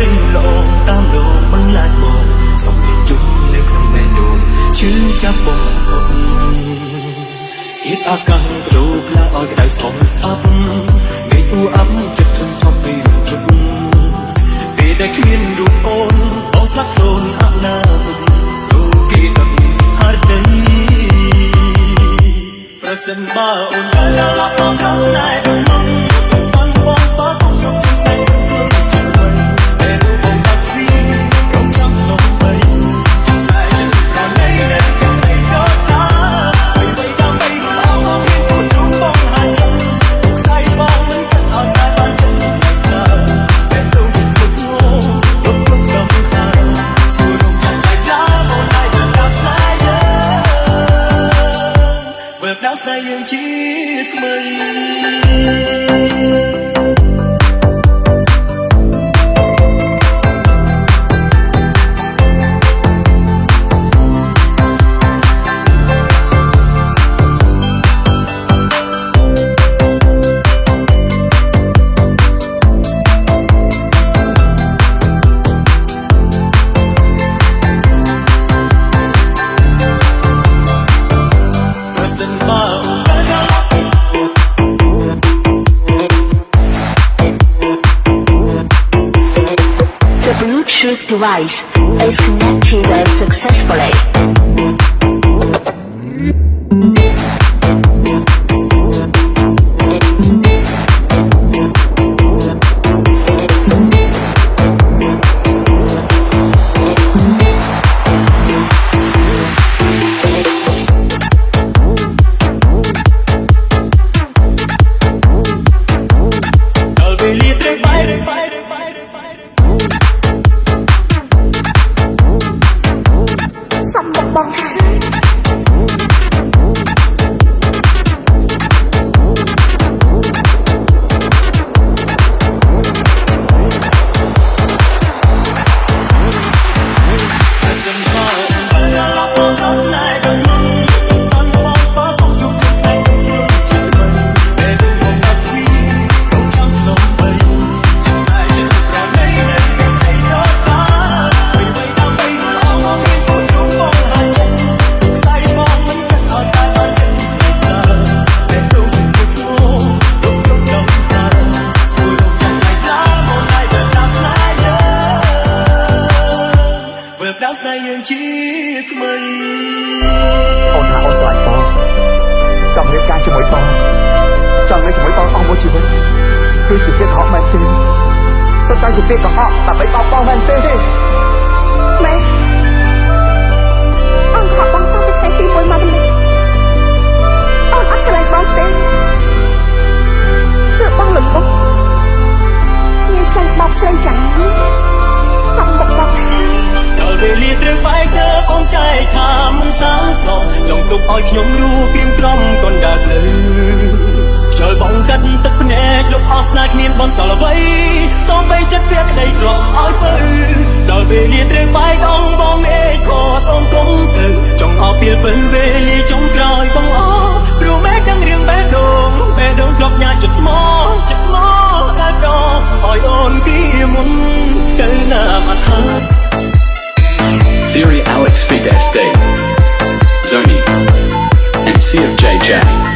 ព្រឹងលងតាមលងមិនឡាច់មកសំលេងជុំនៅក្នុងបេះដូងឈឺចាប់បងអត់ទៀតអាកាំងលោកឡាឲ្យក្តៅស្អប់ស្អប់មេឃអ៊ូអាប់ចិត្តធំធំពីរំភឹកពេលដែលគ្មានរូបអូនបងស្លាប់សូនអនាគតទូគេដឹងហាត់ដីប្រសិនបើអូនបានឡាប់បងខំស្នេហ៍បងបងបងស្គាល់បងយកចិត្តស្នេហ៍ជាអ្វីតែរូបបងបាត់ពីរងចាំលំបីជាស្នេហ៍ចិត្តដល់នៃដែលខ្ញុំមិនដល់តាបីតាមបីដល់មកមានពុទ្ធបងហាច់ចិត្តខ្សែបងមិនក៏សោតតែបានចិត្តតែទូពុទ្ធងលុបលុបដល់តាសួររងចាំតែដល់បងតែដល់ស្នេហ៍យើងដល់ស្នេហ៍យើងជាថ្មី Bluetooth device is connected successfully.ស្នេហ៍យើងជាថ្មីអូនថាអូនស្រឡាញ់បងចង់រៀបការជាមួយបងចង់នៅជាមួយបងអស់មួយជីវិតគឺជាពាក្យកុហកមែនទេសុទ្ធតែជាពាក្យកុហកដើម្បីបោកបងមែនទេម៉ែអូនខកបងតាំងពីថ្ងៃទី1មកម្លេះអូនអត់ស្រឡាញ់បងទេគឺបងលំបុកមានចាញ់បោកស្រីចាំងសំបុកបងដល់ពេលលាត្រូវបែកទៅបងចែកថាមិនសាសោចង់ទុកឲ្យខ្ញុំរួចព្រៀងក្រំកូនដើរលើខ្យល់បងកាត់ទឹកភ្នែកលុបអស់ស្នេហ៍គ្មានបនសល់អ្វីសូមបីចិត្តវាក្តីទ្រាំឲ្យពើដល់ពេលលាត្រូវបែកអងបងអេខតអូនគុំទៅចង់អស់ពេលពេលវេលាចុងក្រោយបងអស់ព្រោះម៉ែទាំងរៀងបេះដូងធ្លាប់ញ៉ាចិត្តស្មោះតែប្រឲ្យអូនទីមុនទៅណាមកហើយ Theory Alex Fideste Zoni and CFJ Jack